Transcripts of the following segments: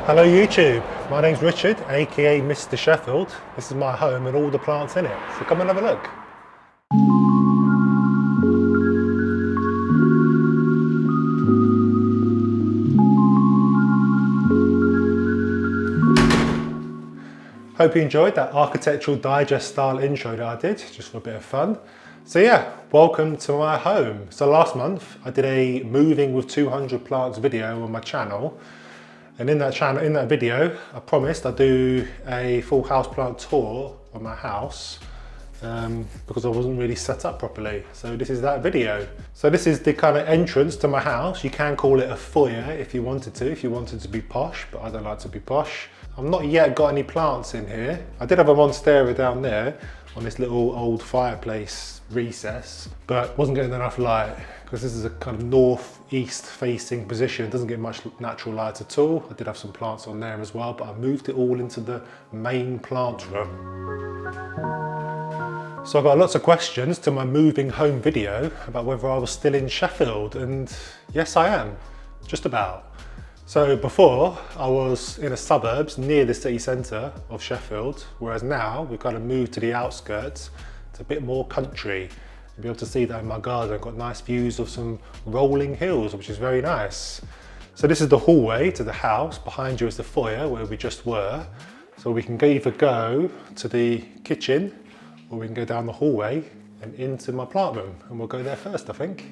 Hello YouTube, my name's Richard, aka Mr. Sheffield. This is my home and all the plants in it, so come and have a look. Hope you enjoyed that architectural digest style intro that I did, just for a bit of fun. So yeah, welcome to my home. So last month I did a moving with 200 plants video on my channel. And in that video, I promised I'd do a full houseplant tour of my house because I wasn't really set up properly. So this is that video. So this is the kind of entrance to my house. You can call it a foyer if you wanted to be posh, but I don't like to be posh. I've not yet got any plants in here. I did have a monstera down there on this little old fireplace recess, but wasn't getting enough light because this is a kind of north-east facing position. It doesn't get much natural light at all. I did have some plants on there as well, but I moved it all into the main plant room. So I got lots of questions to my moving home video about whether I was still in Sheffield, and yes I am, just about. So before I was in the suburbs near the city centre of Sheffield, whereas now we've kind of moved to the outskirts. It's a bit more country. You'll be able to see that in my garden. I've got nice views of some rolling hills, which is very nice. So this is the hallway to the house. Behind you is the foyer where we just were. So we can either go to the kitchen or we can go down the hallway and into my plant room. And we'll go there first, I think.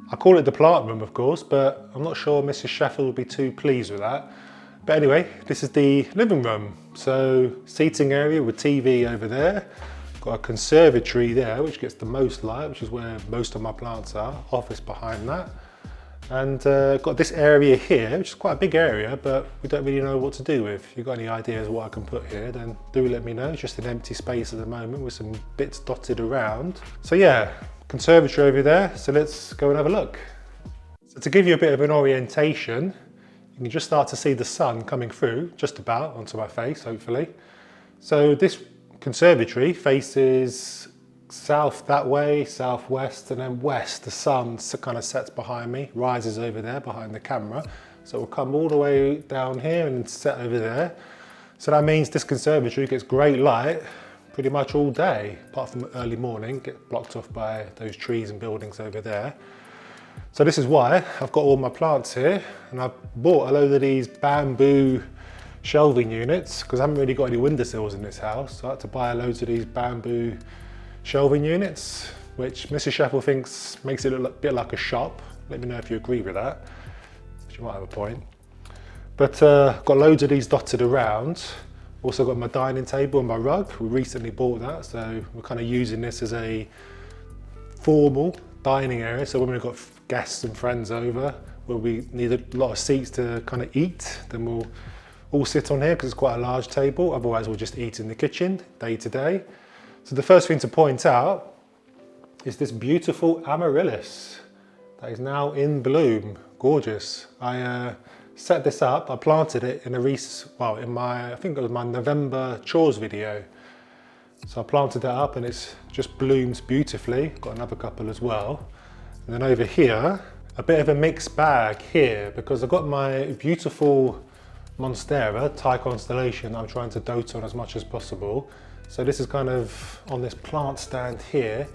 I call it the plant room, of course, but I'm not sure Mrs. Sheffield would be too pleased with that. But anyway, this is the living room. So seating area with TV over there. Got a conservatory there, which gets the most light, which is where most of my plants are. Office behind that. And got this area here, which is quite a big area, but we don't really know what to do with. If you've got any ideas what I can put here, then do let me know. It's just an empty space at the moment with some bits dotted around. So yeah, conservatory over there. So let's go and have a look. So to give you a bit of an orientation, you can just start to see the sun coming through just about onto my face, hopefully. So this conservatory faces south that way, southwest, and then west. The sun kind of sets behind me, rises over there behind the camera. So it will come all the way down here and set over there. So that means this conservatory gets great light pretty much all day, apart from early morning, get blocked off by those trees and buildings over there. So this is why I've got all my plants here, and I've bought a load of these bamboo shelving units because I haven't really got any windowsills in this house. So I had to buy loads of these bamboo shelving units, which Mrs. Sheffield thinks makes it look a bit like a shop. Let me know if you agree with that. She might have a point. But got loads of these dotted around. Also got my dining table and my rug. We recently bought that, so we're kind of using this as a formal dining area. So when we've got guests and friends over, where we need a lot of seats to kind of eat, then we'll all sit on here because it's quite a large table. Otherwise we'll just eat in the kitchen day to day. So the first thing to point out is this beautiful amaryllis that is now in bloom. Gorgeous. I set this up, I planted it in I think it was my November chores video. So I planted that up and it's just blooms beautifully. Got another couple as well. And then over here, a bit of a mixed bag here because I've got my beautiful monstera, Thai constellation, I'm trying to dote on as much as possible. So this is kind of on this plant stand here.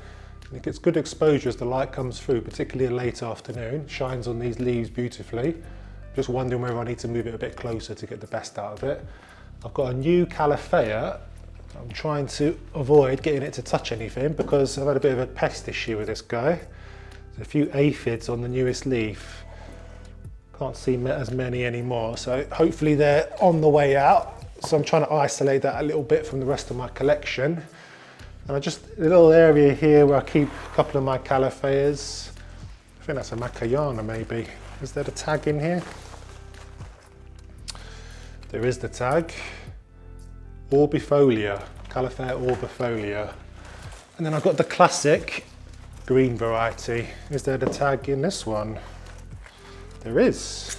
And it gets good exposure as the light comes through, particularly late afternoon. Shines on these leaves beautifully. Just wondering whether I need to move it a bit closer to get the best out of it. I've got a new Calatheas. I'm trying to avoid getting it to touch anything because I've had a bit of a pest issue with this guy. There's a few aphids on the newest leaf. Can't see as many anymore, so hopefully they're on the way out. So I'm trying to isolate that a little bit from the rest of my collection. And I just, a little area here where I keep a couple of my Calatheas. I think that's a Macayana maybe. Is there a tag in here? There is the tag. Orbifolia, Calatheas orbifolia. And then I've got the classic green variety. Is there the tag in this one? There is.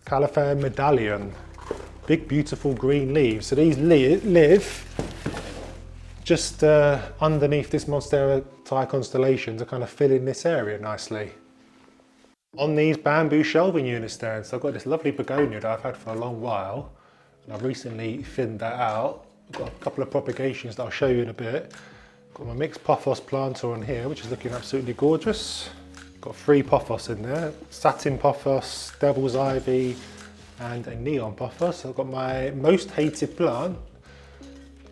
Calatheas medallion. Big beautiful green leaves. So these live just underneath this Monstera constellation to kind of fill in this area nicely. On these bamboo shelving unit stands, I've got this lovely begonia that I've had for a long while, and I've recently thinned that out. I've got a couple of propagations that I'll show you in a bit. Got my mixed pothos planter on here, which is looking absolutely gorgeous. Got 3 pothos in there, satin pothos, devil's ivy, and a neon pothos. I've got my most hated plant,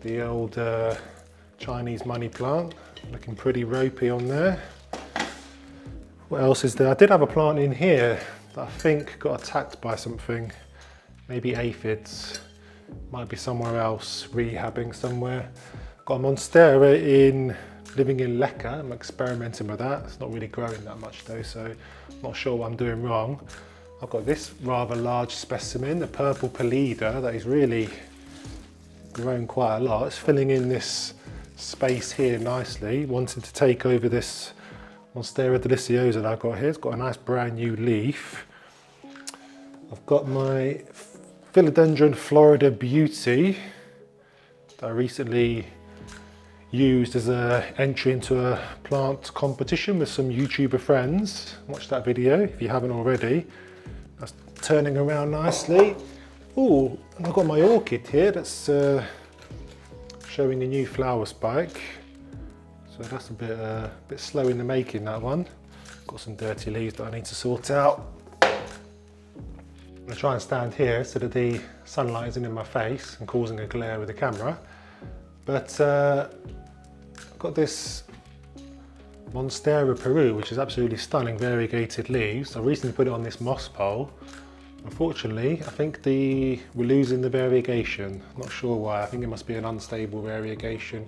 the old Chinese money plant, looking pretty ropey on there. What else is there? I did have a plant in here that I think got attacked by something, maybe aphids. Might be somewhere else, rehabbing somewhere. Got a Monstera living in Leca. I'm experimenting with that. It's not really growing that much though, so I'm not sure what I'm doing wrong. I've got this rather large specimen, the purple Pelida, that is really grown quite a lot. It's filling in this space here nicely, wanting to take over this Monstera deliciosa that I've got here. It's got a nice brand new leaf. I've got my Philodendron Florida Beauty that I recently used as an entry into a plant competition with some YouTuber friends. Watch that video if you haven't already. That's turning around nicely. Oh, and I've got my orchid here that's showing a new flower spike. So that's a bit slow in the making, that one. Got some dirty leaves that I need to sort out. I'm going to try and stand here so that the sunlight isn't in my face and causing a glare with the camera. But I've got this Monstera Peru, which is absolutely stunning, variegated leaves. I recently put it on this moss pole. Unfortunately, I think we're losing the variegation. Not sure why. I think it must be an unstable variegation.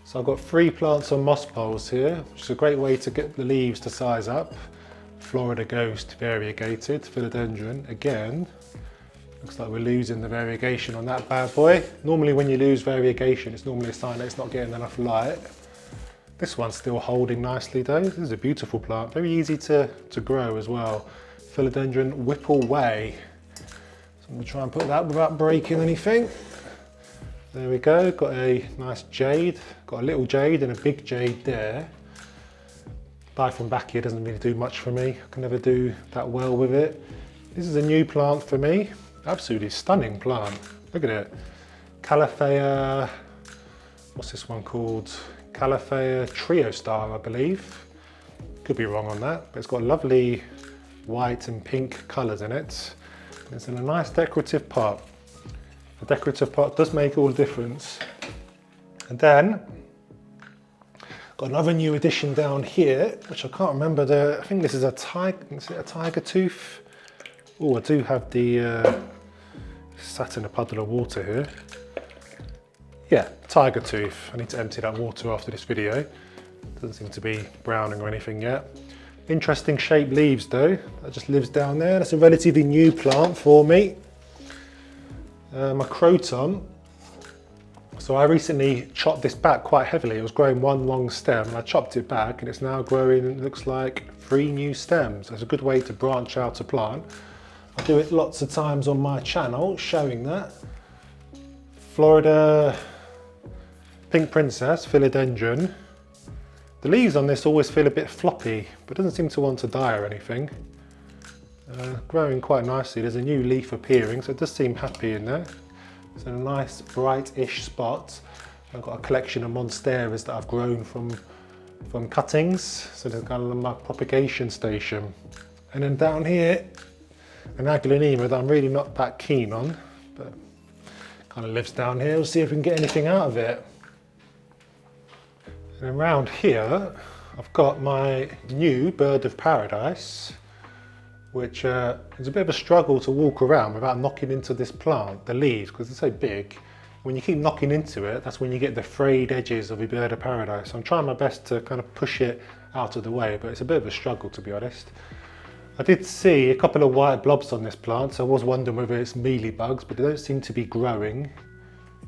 So I've got 3 plants on moss poles here, which is a great way to get the leaves to size up. Florida Ghost variegated, philodendron again. Looks like we're losing the variegation on that bad boy. Normally when you lose variegation, it's normally a sign that it's not getting enough light. This one's still holding nicely though. This is a beautiful plant, very easy to grow as well. Philodendron Whipple Way. So I'm going to try and put that without breaking anything. There we go, got a nice jade. Got a little jade and a big jade there. Light from back here doesn't really do much for me. I can never do that well with it. This is a new plant for me. Absolutely stunning plant. Look at it. Calatheas, what's this one called? Calatheas Trio Star, I believe. Could be wrong on that, but it's got lovely white and pink colours in it. It's in a nice decorative pot. A decorative pot does make all the difference. And then, got another new addition down here, which I can't remember. I think this is a tiger tooth. Oh, I do have the sat in a puddle of water here. Yeah, tiger tooth. I need to empty that water after this video. Doesn't seem to be browning or anything yet. Interesting shaped leaves though. That just lives down there. That's a relatively new plant for me. My croton. So I recently chopped this back quite heavily. It was growing one long stem and I chopped it back and it's now growing, it looks like 3 new stems. It's a good way to branch out a plant. I do it lots of times on my channel, showing that. Florida Pink Princess, Philodendron. The leaves on this always feel a bit floppy, but doesn't seem to want to die or anything. Growing quite nicely. There's a new leaf appearing, so it does seem happy in there. It's in a nice bright-ish spot. I've got a collection of Monsteras that I've grown from cuttings, so there's kind of my propagation station. And then down here, an Aglaonema that I'm really not that keen on, but kind of lives down here. We'll see if we can get anything out of it. And around here, I've got my new bird of paradise, which is a bit of a struggle to walk around without knocking into this plant, the leaves, because it's so big. When you keep knocking into it, that's when you get the frayed edges of a bird of paradise. I'm trying my best to kind of push it out of the way, but it's a bit of a struggle, to be honest. I did see a couple of white blobs on this plant, so I was wondering whether it's mealybugs, but they don't seem to be growing,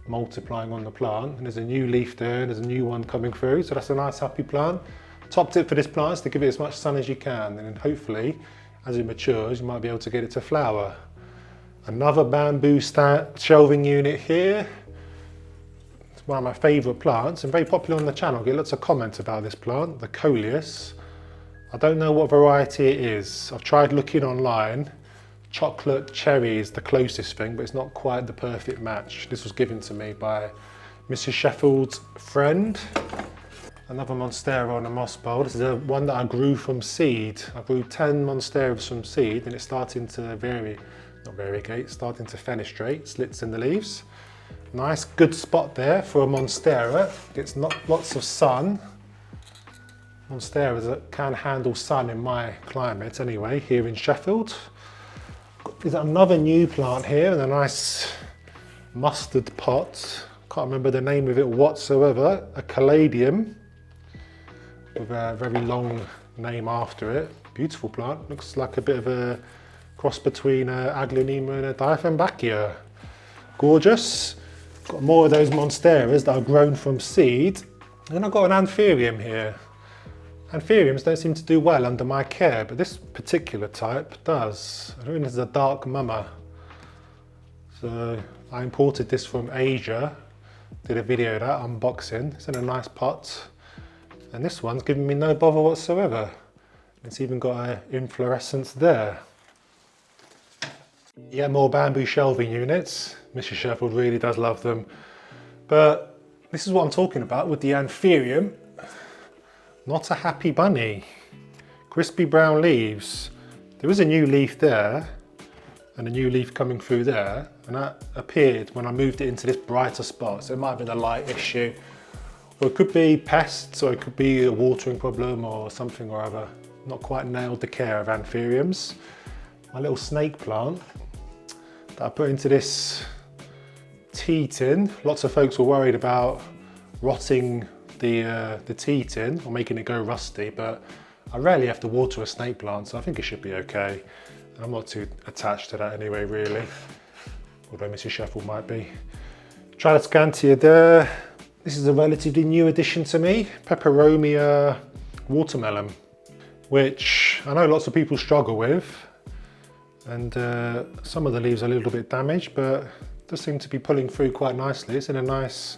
multiplying on the plant. And there's a new leaf there, and there's a new one coming through, so that's a nice happy plant. Top tip for this plant is to give it as much sun as you can, and then hopefully, as it matures, you might be able to get it to flower. Another bamboo shelving unit here. one of my favourite plants and very popular on the channel. I get lots of comments about this plant, the Coleus. I don't know what variety it is. I've tried looking online. Chocolate cherry is the closest thing, but it's not quite the perfect match. This was given to me by Mrs. Sheffield's friend. Another Monstera on a moss bowl. This is the one that I grew from seed. I grew 10 Monsteras from seed and it's starting to starting to fenestrate, slits in the leaves. Nice, good spot there for a Monstera. Gets lots of sun. Monsteras that can handle sun in my climate anyway, here in Sheffield. There's another new plant here in a nice mustard pot. Can't remember the name of it whatsoever. A Caladium with a very long name after it. Beautiful plant. Looks like a bit of a cross between a Aglaonema and a Dieffenbachia. Gorgeous. Got more of those Monsteras that I've grown from seed. And then I've got an Anthurium here. Anthuriums don't seem to do well under my care, but this particular type does. I think this is a dark mama. So I imported this from Asia. Did a video of that, unboxing. It's in a nice pot. And this one's giving me no bother whatsoever. It's even got an inflorescence there. Yeah, more bamboo shelving units. Mrs. Sheffield really does love them. But this is what I'm talking about with the Anthurium. Not a happy bunny. Crispy brown leaves. There is a new leaf there and a new leaf coming through there, and that appeared when I moved it into this brighter spot. So it might have been a light issue, or it could be pests, or it could be a watering problem or something or other. Not quite nailed the care of Anthuriums. My little snake plant that I put into this tea tin. Lots of folks were worried about rotting the tea tin or making it go rusty, but I rarely have to water a snake plant, so I think it should be okay. And I'm not too attached to that anyway, really, although Mrs. Sheffield might be. Tradescantia there. This is a relatively new addition to me, Peperomia watermelon, which I know lots of people struggle with, and some of the leaves are a little bit damaged, but does seem to be pulling through quite nicely. It's in a nice,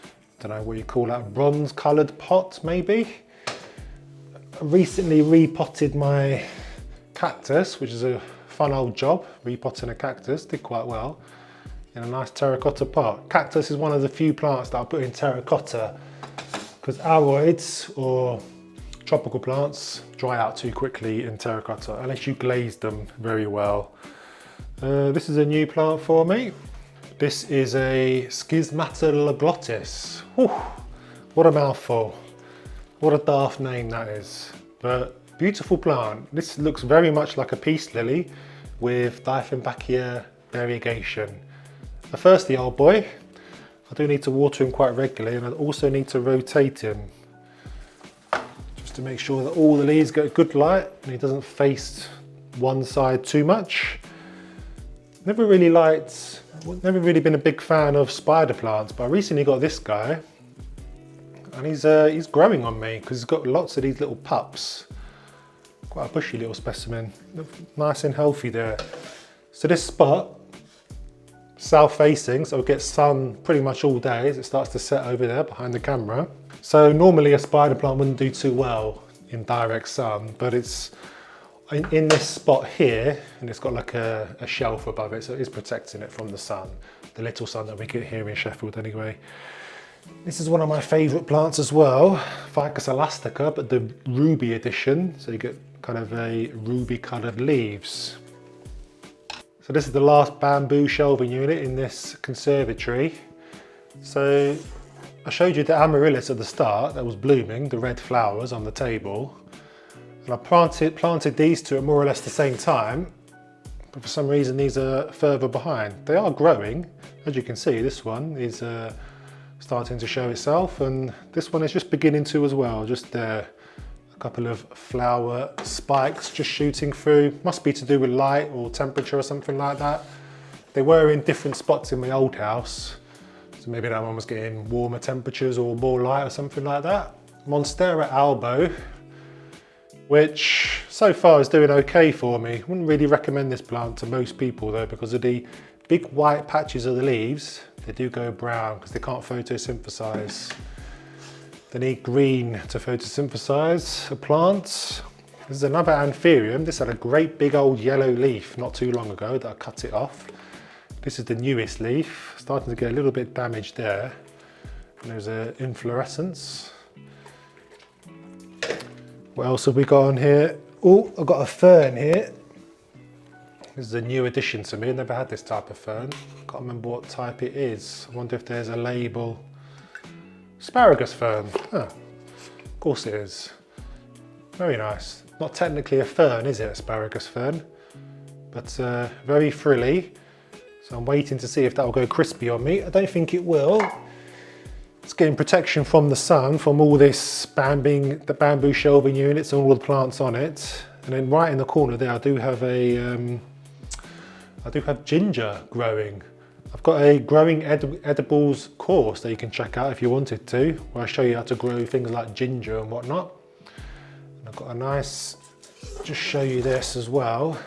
I don't know what you call that, bronze coloured pot maybe. I recently repotted my cactus, which is a fun old job, repotting a cactus, did quite well, in a nice terracotta pot. Cactus is one of the few plants that I put in terracotta because aroids or tropical plants dry out too quickly in terracotta unless you glaze them very well. This is a new plant for me. This is a Schismatologlotis. Whew, what a mouthful. What a daft name that is. But beautiful plant. This looks very much like a peace lily with Dieffenbachia variegation. A thirsty old boy. I do need to water him quite regularly, and I also need to rotate him just to make sure that all the leaves get good light and he doesn't face one side too much. Never really been a big fan of spider plants, but I recently got this guy and he's growing on me because he's got lots of these little pups. Quite a bushy little specimen, nice and healthy there. So this spot, south facing, so it gets sun pretty much all day as it starts to set over there behind the camera. So normally a spider plant wouldn't do too well in direct sun, but it's in this spot here, and it's got like a shelf above it, so it is protecting it from the sun, the little sun that we get here in Sheffield anyway. This is one of my favourite plants as well, Ficus elastica, but the ruby edition, so you get kind of a ruby coloured leaves. So this is the last bamboo shelving unit in this conservatory. So I showed you the amaryllis at the start that was blooming, the red flowers on the table. And I planted these two at more or less the same time, but for some reason these are further behind. They are growing, as you can see. This one is starting to show itself, and this one is just beginning to as well, just there. A couple of flower spikes just shooting through. Must be to do with light or temperature or something like that. They were in different spots in my old house, so maybe that one was getting warmer temperatures or more light or something like that. Monstera albo, which so far is doing okay for me. Wouldn't really recommend this plant to most people though, because of the big white patches of the leaves, they do go brown because they can't photosynthesize. They need green to photosynthesize a plant. This is another Anthurium. This had a great big old yellow leaf not too long ago that I cut it off. This is the newest leaf, starting to get a little bit damaged there. And there's an inflorescence. What else have we got on here? Oh, I've got a fern here. This is a new addition to me. I've never had this type of fern. Can't remember what type it is. I wonder if there's a label. Asparagus fern. Oh, of course it is. Very nice. Not technically a fern, is it? Asparagus fern. But very frilly. So I'm waiting to see if that will go crispy on me. I don't think it will. It's getting protection from the sun, from all this the bamboo shelving units and all the plants on it. And then right in the corner there, I do have ginger growing. I've got a growing edibles course that you can check out if you wanted to, where I show you how to grow things like ginger and whatnot. And I've got a nice, just show you this as well,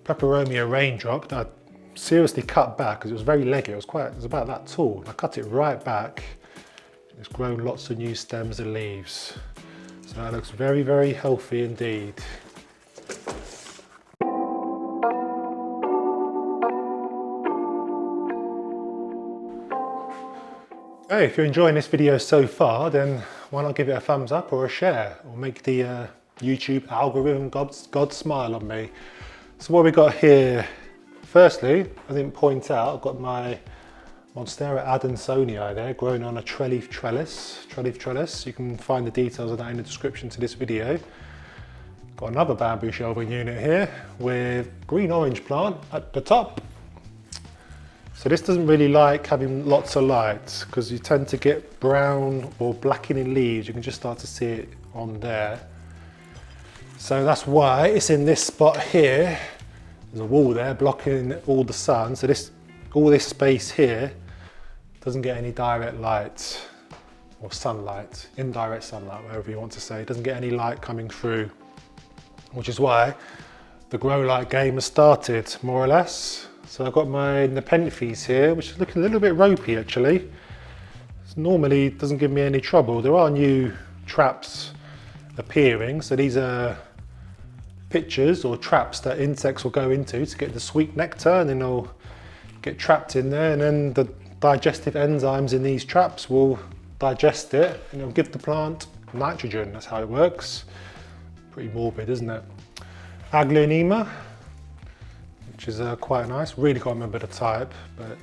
peperomia raindrop that I seriously cut back because it was very leggy. It was about that tall. I cut it right back. It's grown lots of new stems and leaves. So that looks very, very healthy indeed. Hey, if you're enjoying this video so far, then why not give it a thumbs up or a share, or make the YouTube algorithm God smile on me. So what we got here, firstly, I didn't point out, I've got my Monstera adansonii there, growing on a trellis trellis. You can find the details of that in the description to this video. Got another bamboo shelving unit here with green-orange plant at the top. So this doesn't really like having lots of light because you tend to get brown or blackening leaves. You can just start to see it on there. So that's why it's in this spot here. There's a wall there blocking all the sun. So all this space here doesn't get any direct light or sunlight, indirect sunlight, whatever you want to say. It doesn't get any light coming through, which is why the grow light game has started, more or less. So I've got my Nepenthes here, which is looking a little bit ropey actually. Normally doesn't give me any trouble. There are new traps appearing. So these are pitchers or traps that insects will go into to get the sweet nectar, and then they'll get trapped in there, and then the digestive enzymes in these traps will digest it and it'll give the plant nitrogen. That's how it works. Pretty morbid, isn't it? Aglaonema, which is quite nice. Really can't remember the type, but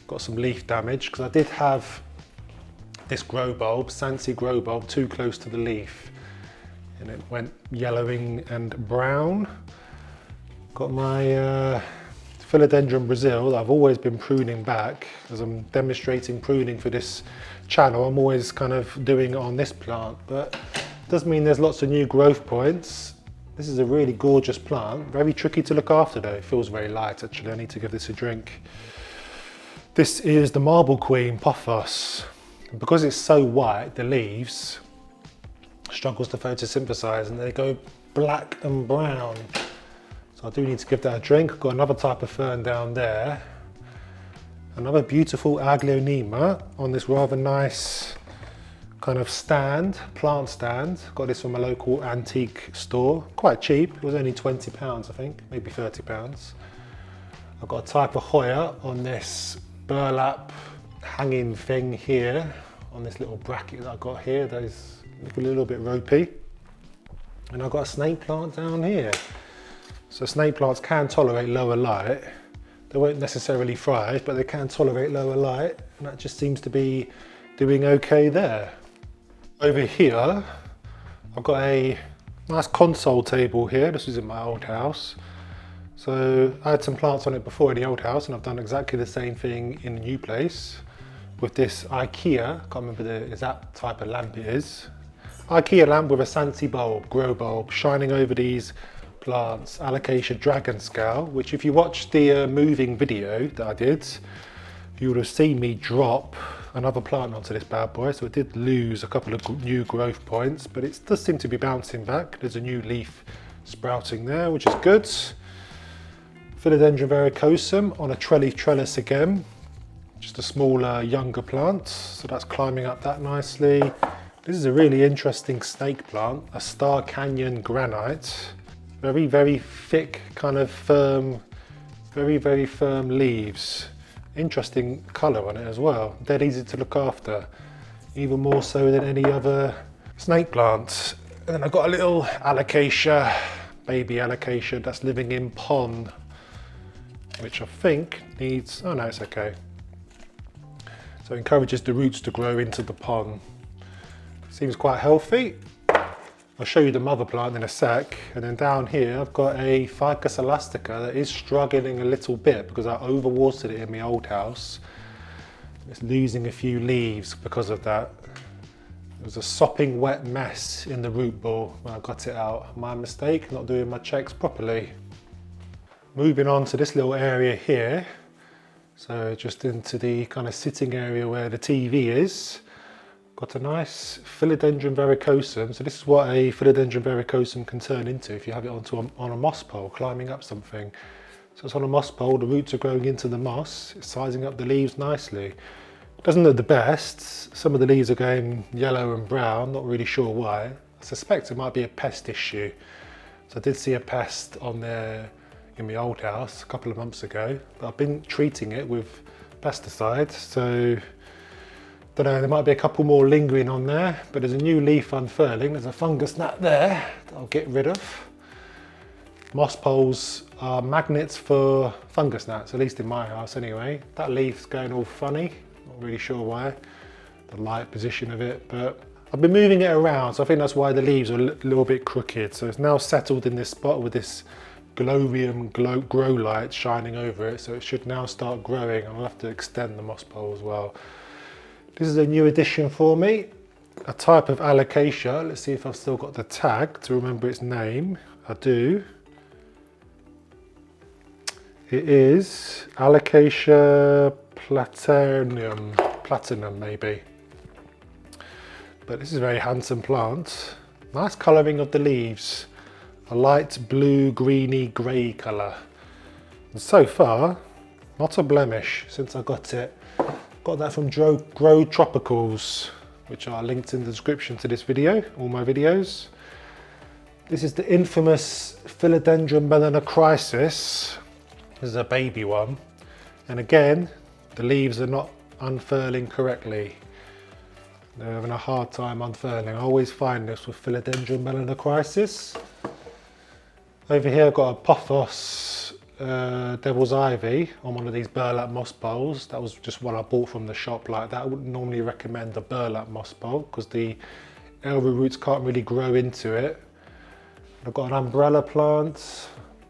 got some leaf damage because I did have this grow bulb, Sansi grow bulb, too close to the leaf and it went yellowing and brown. Got my Philodendron Brazil that I've always been pruning back. As I'm demonstrating pruning for this channel, I'm always kind of doing it on this plant, but it does mean there's lots of new growth points. This is a really gorgeous plant, very tricky to look after though. It feels very light actually. I need to give this a drink. This is the Marble Queen Pothos. Because it's so white, the leaves struggles to photosynthesize and they go black and brown. So I do need to give that a drink. I've got another type of fern down there. Another beautiful Aglaonema on this rather nice kind of stand, plant stand. Got this from a local antique store, quite cheap. It was only £20 I think, maybe £30. I've got a type of Hoya on this burlap hanging thing here, on this little bracket that I've got here. Those look a little bit ropey. And I've got a snake plant down here. So snake plants can tolerate lower light. They won't necessarily thrive, but they can tolerate lower light. And that just seems to be doing okay there. Over here, I've got a nice console table here. This is in my old house. So I had some plants on it before in the old house, and I've done exactly the same thing in the new place with this IKEA, can't remember the exact type of lamp it is. IKEA lamp with a Sansi bulb, grow bulb, shining over these plants, Alocasia dragon scale, which if you watch the moving video that I did, you would have seen me drop another plant onto this bad boy. So it did lose a couple of new growth points, but it does seem to be bouncing back. There's a new leaf sprouting there, which is good. Philodendron verrucosum on a trellis again. Just a smaller, younger plant. So that's climbing up that nicely. This is a really interesting snake plant, a Star Canyon granite. Very, very thick, kind of firm, very, very firm leaves. Interesting colour on it as well. Dead easy to look after, even more so than any other snake plant. And then I've got a little alocasia, baby alocasia that's living in pond, which I think needs, oh no, it's okay. So it encourages the roots to grow into the pond. Seems quite healthy. I'll show you the mother plant in a sec. And then down here, I've got a Ficus elastica that is struggling a little bit because I overwatered it in my old house. It's losing a few leaves because of that. It was a sopping wet mess in the root ball when I got it out. My mistake, not doing my checks properly. Moving on to this little area here. So just into the kind of sitting area where the TV is. Got a nice Philodendron verrucosum. So this is what a Philodendron verrucosum can turn into if you have it on a moss pole, climbing up something. So it's on a moss pole, the roots are growing into the moss, it's sizing up the leaves nicely. It doesn't look the best. Some of the leaves are going yellow and brown, not really sure why. I suspect it might be a pest issue. So I did see a pest on there in my old house a couple of months ago, but I've been treating it with pesticides, so don't know, there might be a couple more lingering on there, but there's a new leaf unfurling. There's a fungus gnat there that I'll get rid of. Moss poles are magnets for fungus gnats, at least in my house anyway. That leaf's going all funny, not really sure why, the light position of it, but I've been moving it around, so I think that's why the leaves are a little bit crooked. So it's now settled in this spot with this Glorium grow light shining over it, so it should now start growing. I'll have to extend the moss pole as well. This is a new addition for me, a type of alocasia. Let's see if I've still got the tag to remember its name. I do. It is Alocasia platinum maybe. But this is a very handsome plant. Nice colouring of the leaves. A light blue, greeny, grey colour. And so far, not a blemish since I got it. Got that from Grow Tropicals, which are linked in the description to this video, all my videos. This is the infamous Philodendron melanocrisis. This is a baby one. And again, the leaves are not unfurling correctly. They're having a hard time unfurling. I always find this with Philodendron melanocrisis. Over here I've got a Pothos Devil's Ivy on one of these burlap moss poles. That was just one I bought from the shop like that. I wouldn't normally recommend a burlap moss pole because the elbow roots can't really grow into it. I've got an umbrella plant,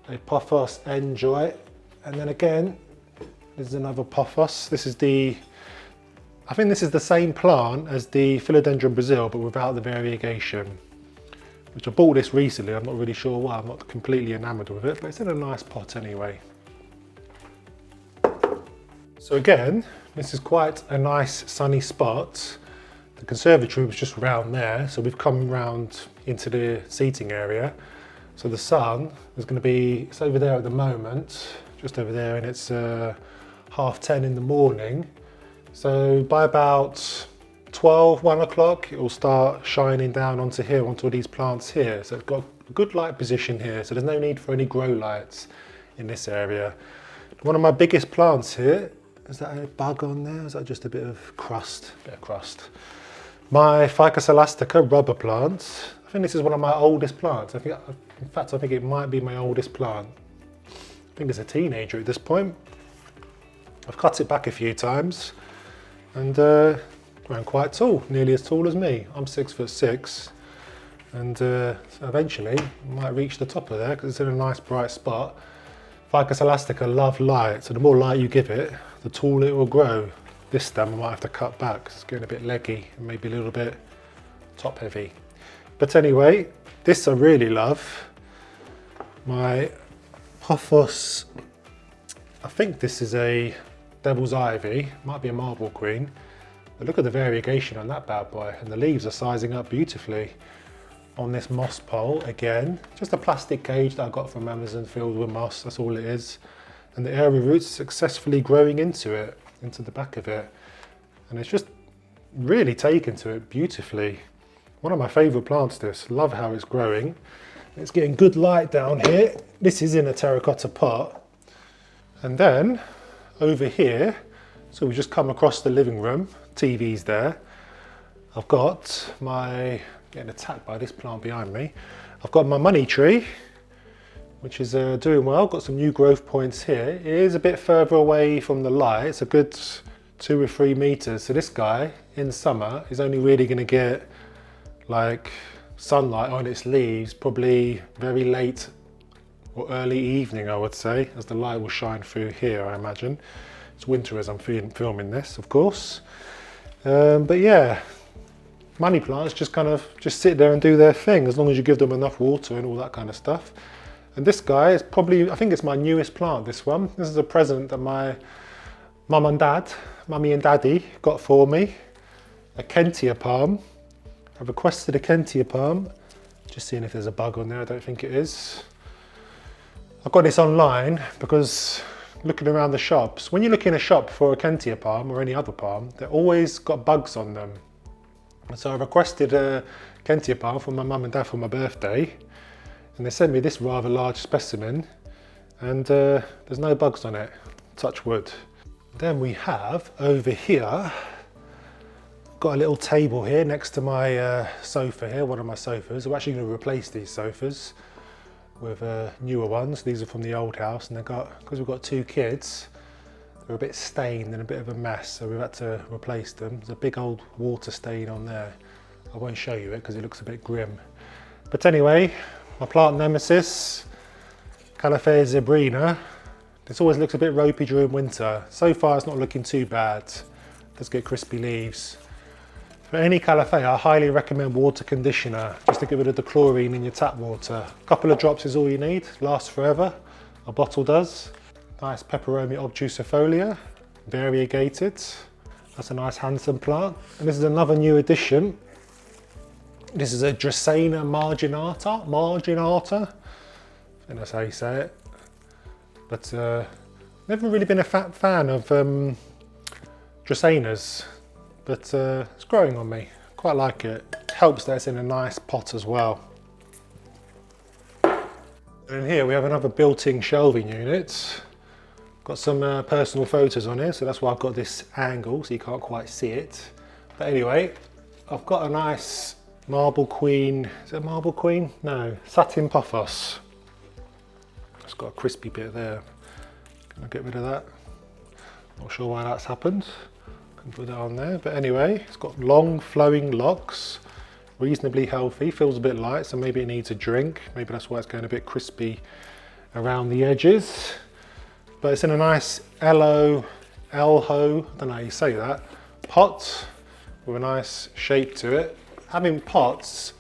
a Pothos Enjoy, and then again, this is another Pothos. This is I think this is the same plant as the Philodendron Brazil, but without the variegation. Which I bought this recently, I'm not really sure why, I'm not completely enamoured with it, but it's in a nice pot anyway. So again, this is quite a nice sunny spot. The conservatory was just round there, so we've come round into the seating area. So the sun is going to be, it's over there at the moment, just over there, and it's 10:30 in the morning. So by about 1 o'clock, it will start shining down onto here, onto these plants here. So it's got a good light position here, so there's no need for any grow lights in this area. One of my biggest plants here, is that a bug on there? Is that just a bit of crust? My Ficus elastica rubber plant. I think this is one of my oldest plants. In fact, I think it might be my oldest plant. I think it's a teenager at this point. I've cut it back a few times, and grown quite tall, nearly as tall as me. I'm 6'6", and so eventually I might reach the top of there because it's in a nice bright spot. Ficus elastica love light, so the more light you give it, the taller it will grow. This stem I might have to cut back because it's getting a bit leggy and maybe a little bit top heavy. But anyway, this I really love. My Pothos, I think this is a Devil's Ivy, might be a Marble Queen. But look at the variegation on that bad boy, and the leaves are sizing up beautifully on this moss pole again. Just a plastic cage that I got from Amazon filled with moss, that's all it is. and the area roots successfully growing into it, into the back of it. And it's just really taken to it beautifully. One of my favourite plants, this. Love how it's growing. It's getting good light down here. This is in a terracotta pot. And then over here, so we just come across the living room, TV's there. I've got my, getting attacked by this plant behind me. I've got my money tree, which is doing well. Got some new growth points here. It is a bit further away from the light. It's a good 2 or 3 meters. So this guy in summer is only really going to get like sunlight on its leaves, probably very late or early evening, I would say, as the light will shine through here, I imagine. It's winter as I'm filming this, of course. But yeah, money plants just kind of just sit there and do their thing as long as you give them enough water and all that kind of stuff. And this guy is probably, I think it's my newest plant, this one. This is a present that my mummy and daddy got for me. A Kentia palm. I've requested a Kentia palm. Just seeing if there's a bug on there, I don't think it is. I got this online because looking around the shops, when you look in a shop for a Kentia palm or any other palm, they're always got bugs on them. So I requested a Kentia palm from my mum and dad for my birthday, and they sent me this rather large specimen, and there's no bugs on it, touch wood. Then we have over here, got a little table here next to my sofa here, one of my sofas. I'm actually going to replace these sofas with newer ones. These are from the old house, and because we've got 2 kids, they're a bit stained and a bit of a mess, so we've had to replace them. There's a big old water stain on there. I won't show you it because it looks a bit grim. But anyway, my plant nemesis, Calatheas zebrina. This always looks a bit ropey during winter. So far it's not looking too bad. Does get crispy leaves. For any Calathea, I highly recommend water conditioner, just to get rid of the chlorine in your tap water. A couple of drops is all you need, lasts forever, a bottle does. Nice peperomia obtusifolia, variegated. That's a nice handsome plant. And this is another new addition. This is a Dracaena marginata. I think that's how you say it. But never really been a fan of Dracaenas. But it's growing on me, quite like it. Helps that it's in a nice pot as well. And in here we have another built-in shelving unit. Got some personal photos on here, so that's why I've got this angle, so you can't quite see it. But anyway, I've got a nice marble queen, is it a marble queen? No, satin pothos. It's got a crispy bit there. Can I get rid of that? Not sure why that's happened. Put that on there, but anyway, it's got long flowing locks, reasonably healthy, feels a bit light, so maybe it needs a drink. Maybe that's why it's going a bit crispy around the edges. But it's in a nice elho, I don't know how you say that, pot with a nice shape to it. Having pots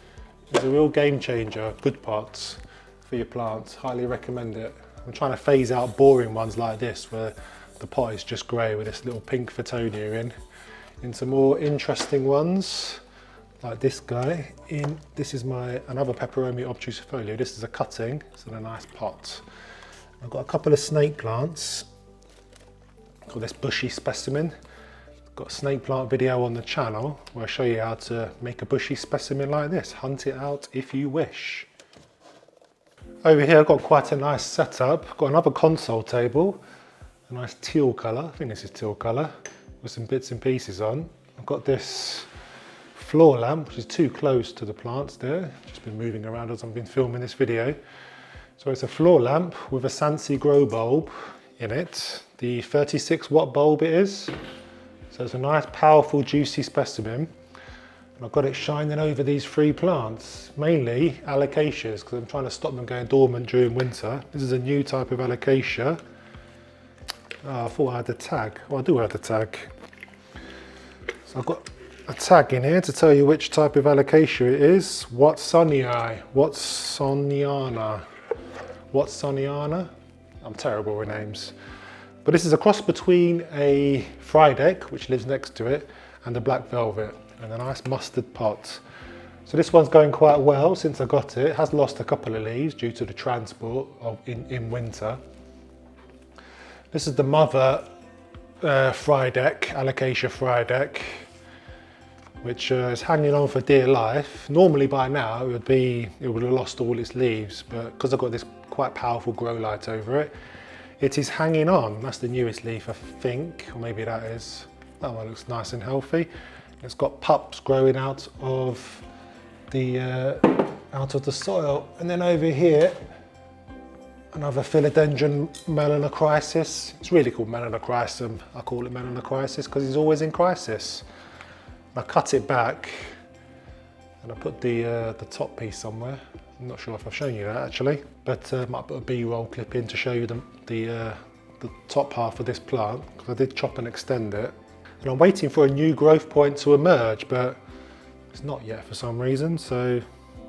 is a real game changer, good pots for your plants, highly recommend it. I'm trying to phase out boring ones like this where the pot is just grey with this little pink Fittonia into more interesting ones like this guy. This is another peperomia obtusifolia. This is a cutting, it's in a nice pot. I've got a couple of snake plants. Got this bushy specimen. Got a snake plant video on the channel where I show you how to make a bushy specimen like this. Hunt it out if you wish. Over here I've got quite a nice setup. Got another console table. A nice teal colour, I think this is teal colour, with some bits and pieces on. I've got this floor lamp, which is too close to the plants there. Just been moving around as I've been filming this video. So it's a floor lamp with a Sansi grow bulb in it. The 36 watt bulb it is. So it's a nice, powerful, juicy specimen. And I've got it shining over these 3 plants, mainly alocasias, because I'm trying to stop them going dormant during winter. This is a new type of alocasia. Oh, I thought I had the tag. Oh, I do have the tag. So I've got a tag in here to tell you which type of alocasia it is. Watsoniana. I'm terrible with names. But this is a cross between a Frydek, which lives next to it, and a black velvet, and a nice mustard pot. So this one's going quite well since I got it. It has lost a couple of leaves due to the transport in winter. This is the mother Frydek, Alocasia Frydek, which is hanging on for dear life. Normally by now it would have lost all its leaves, but because I've got this quite powerful grow light over it, it is hanging on. That's the newest leaf, I think, or maybe that is. That one looks nice and healthy. It's got pups growing out of the soil. And then over here, another philodendron melanocrisis. It's really called melanochrysum. I call it melanochrysis because it's always in crisis. I cut it back and I put the top piece somewhere. I'm not sure if I've shown you that actually, but I might put a B-roll clip in to show you the top half of this plant, because I did chop and extend it. And I'm waiting for a new growth point to emerge, but it's not yet for some reason, so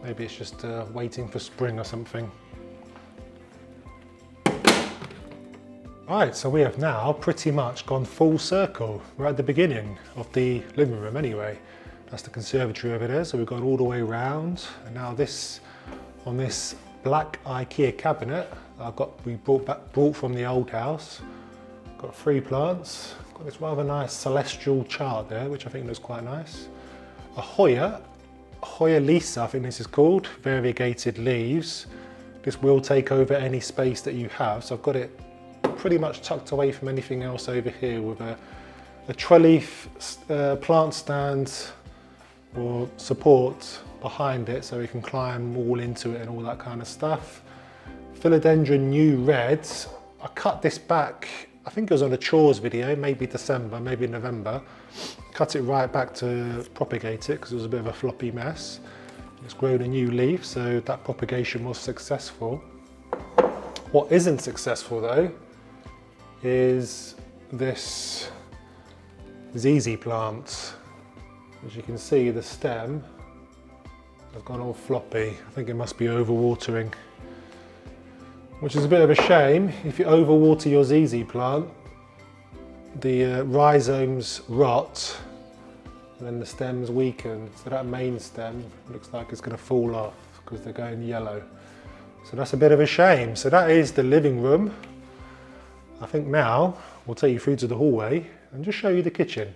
maybe it's just waiting for spring or something. Right, so we have now pretty much gone full circle. We're at the beginning of the living room anyway. That's the conservatory over there, so we've gone all the way around. And now this, on this black IKEA cabinet we brought from the old house. Got 3 plants. Got this rather nice celestial chart there, which I think looks quite nice. A Hoya Lisa, I think this is called, variegated leaves. This will take over any space that you have, so I've got it pretty much tucked away from anything else over here with a trellis plant stand or support behind it so we can climb all into it and all that kind of stuff. Philodendron new reds. I cut this back, I think it was on a chores video, maybe December, maybe November. Cut it right back to propagate it because it was a bit of a floppy mess. It's grown a new leaf, so that propagation was successful. What isn't successful though is this ZZ plant. As you can see, the stem has gone all floppy. I think it must be overwatering, which is a bit of a shame. If you overwater your ZZ plant, the rhizomes rot and then the stems weaken. So that main stem looks like it's going to fall off because they're going yellow. So that's a bit of a shame. So that is the living room. I think now we'll take you through to the hallway and just show you the kitchen.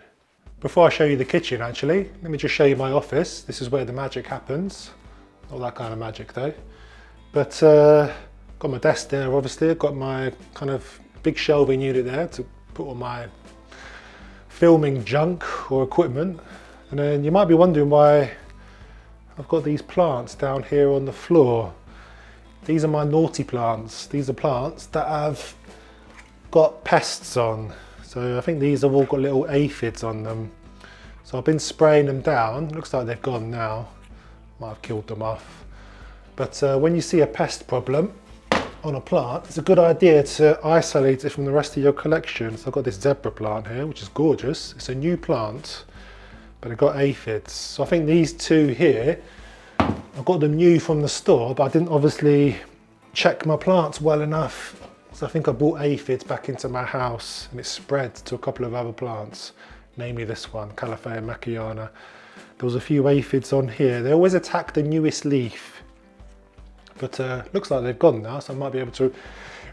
Before I show you the kitchen actually, let me just show you my office. This is where the magic happens. Not that kind of magic though. But got my desk there obviously. I've got my kind of big shelving unit there to put all my filming junk or equipment. And then you might be wondering why I've got these plants down here on the floor. These are my naughty plants. These are plants that have got pests on. So I think these have all got little aphids on them. So I've been spraying them down. Looks like they've gone now. Might have killed them off. But when you see a pest problem on a plant, it's a good idea to isolate it from the rest of your collection. So I've got this zebra plant here, which is gorgeous. It's a new plant, but it got aphids. So I think these 2 here, I got them new from the store, but I didn't obviously check my plants well enough. So I think I brought aphids back into my house and it spread to a couple of other plants, namely this one, Calatheas maciana. There was a few aphids on here. They always attack the newest leaf, but looks like they've gone now, so I might be able to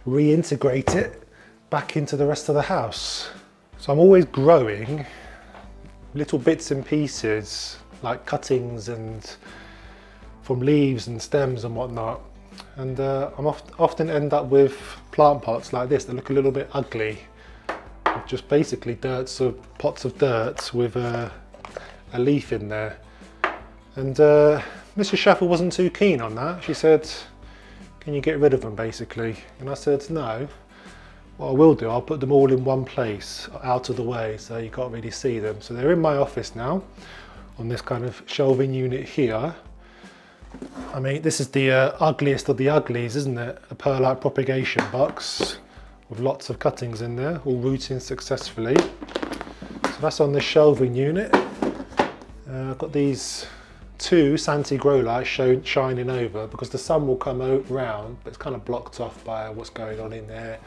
reintegrate it back into the rest of the house. So I'm always growing little bits and pieces, like cuttings and from leaves and stems and whatnot. And I'm often end up with plant pots like this that look a little bit ugly. Just basically pots of dirt with a leaf in there. And Mrs. Schaffel wasn't too keen on that. She said, can you get rid of them basically? And I said, no. What I will do, I'll put them all in one place, out of the way, so you can't really see them. So they're in my office now, on this kind of shelving unit here. I mean, this is the ugliest of the uglies, isn't it? A perlite propagation box with lots of cuttings in there, all rooting successfully. So that's on the shelving unit. I've got these 2 Santi grow lights shining over because the sun will come round, but it's kind of blocked off by what's going on in there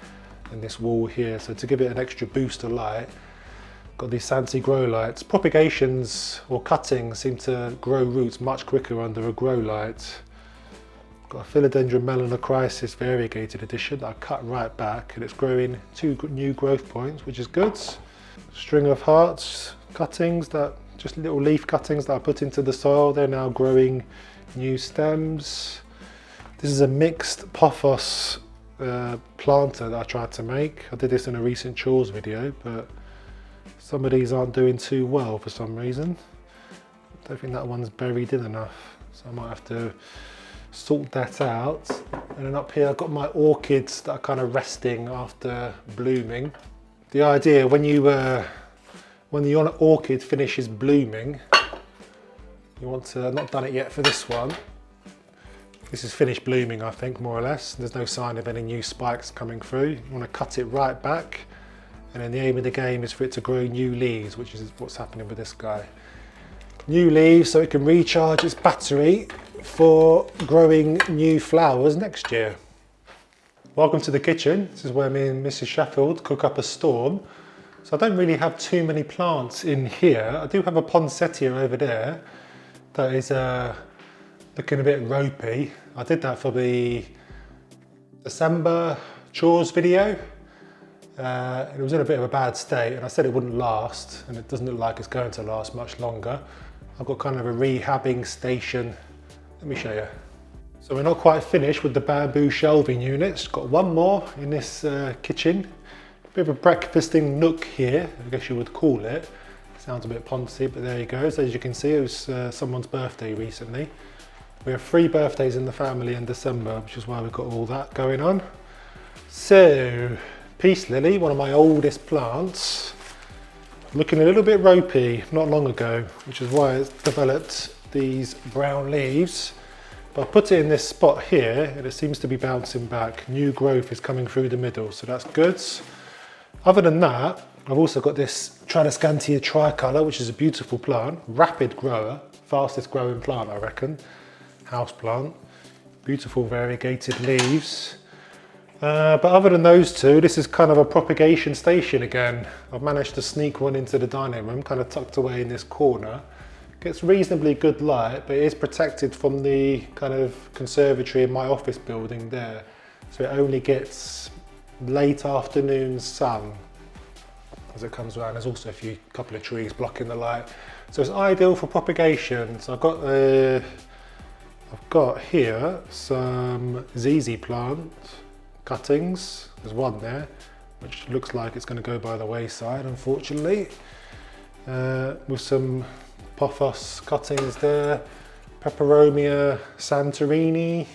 and this wall here. So to give it an extra boost of light, got these Santi grow lights. Propagations or cuttings seem to grow roots much quicker under a grow light. Got a Philodendron melanocrisis variegated edition that I cut right back, and it's growing 2 new growth points, which is good. String of hearts cuttings, that just little leaf cuttings that I put into the soil. They're now growing new stems. This is a mixed pothos planter that I tried to make. I did this in a recent chores video, but some of these aren't doing too well for some reason. I don't think that one's buried in enough, so I might have to sort that out. And then up here I've got my orchids that are kind of resting after blooming. The idea when your orchid finishes blooming, you want to, I've not done it yet for this one. This is finished blooming, I think, more or less. There's no sign of any new spikes coming through. You want to cut it right back, and then the aim of the game is for it to grow new leaves, which is what's happening with this guy. New leaves so it can recharge its battery for growing new flowers next year. Welcome to the kitchen. This is where me and Mrs. Sheffield cook up a storm. So I don't really have too many plants in here. I do have a poinsettia over there that is looking a bit ropey. I did that for the December chores video. It was in a bit of a bad state, and I said it wouldn't last, and it doesn't look like it's going to last much longer. I've got kind of a rehabbing station. Let me show you. So we're not quite finished with the bamboo shelving units. Got one more in this kitchen. A bit of a breakfasting nook here, I guess you would call it. Sounds a bit poncy, but there you go. So as you can see, it was someone's birthday recently. We have 3 birthdays in the family in December, which is why we've got all that going on. So, peace lily, one of my oldest plants, looking a little bit ropey not long ago, which is why it's developed these brown leaves. But I put it in this spot here, and it seems to be bouncing back. New growth is coming through the middle, so that's good. Other than that, I've also got this Tradescantia tricolour, which is a beautiful plant, rapid grower, fastest growing plant I reckon, house plant, beautiful variegated leaves. But other than those two, this is kind of a propagation station again. I've managed to sneak one into the dining room, kind of tucked away in this corner. Gets reasonably good light, but it is protected from the kind of conservatory in my office building there. So it only gets late afternoon sun as it comes around. There's also a couple of trees blocking the light. So it's ideal for propagation. So I've got here some ZZ plant cuttings. There's one there, which looks like it's going to go by the wayside, unfortunately. With some pothos cuttings there, Peperomia Santorini,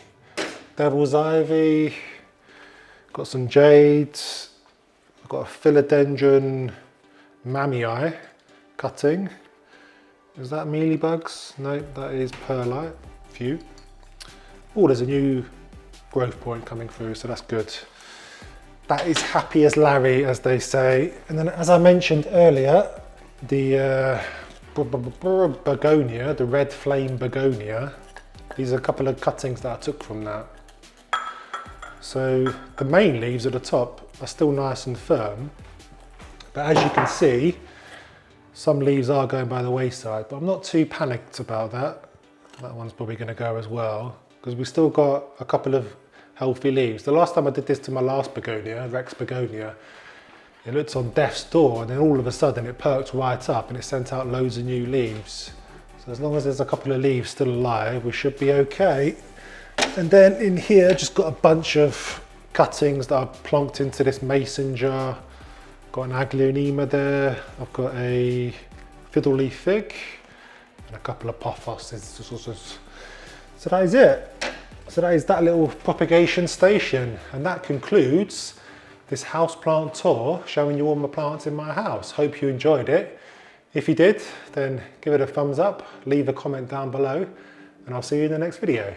Devil's Ivy, got some jades, I've got a Philodendron Mamii cutting. Is that mealybugs? No, that is perlite. Few. Oh, there's a new growth point coming through, so that's good. That is happy as Larry, as they say. And then, as I mentioned earlier, the begonia, the red flame begonia, these are a couple of cuttings that I took from that. So the main leaves at the top are still nice and firm, but as you can see, some leaves are going by the wayside, but I'm not too panicked about that. That one's probably going to go as well, because we've still got a couple of healthy leaves. The last time I did this to my last begonia, Rex begonia, it looked on death's door, and then all of a sudden it perked right up and it sent out loads of new leaves. So as long as there's a couple of leaves still alive, we should be okay. And then in here, just got a bunch of cuttings that I've plonked into this mason jar. Got an Aglaonema there. I've got a fiddle leaf fig and a couple of pothos. So that is it. So that is that little propagation station, and that concludes this houseplant tour showing you all my plants in my house. Hope you enjoyed it. If you did, then give it a thumbs up, leave a comment down below, and I'll see you in the next video.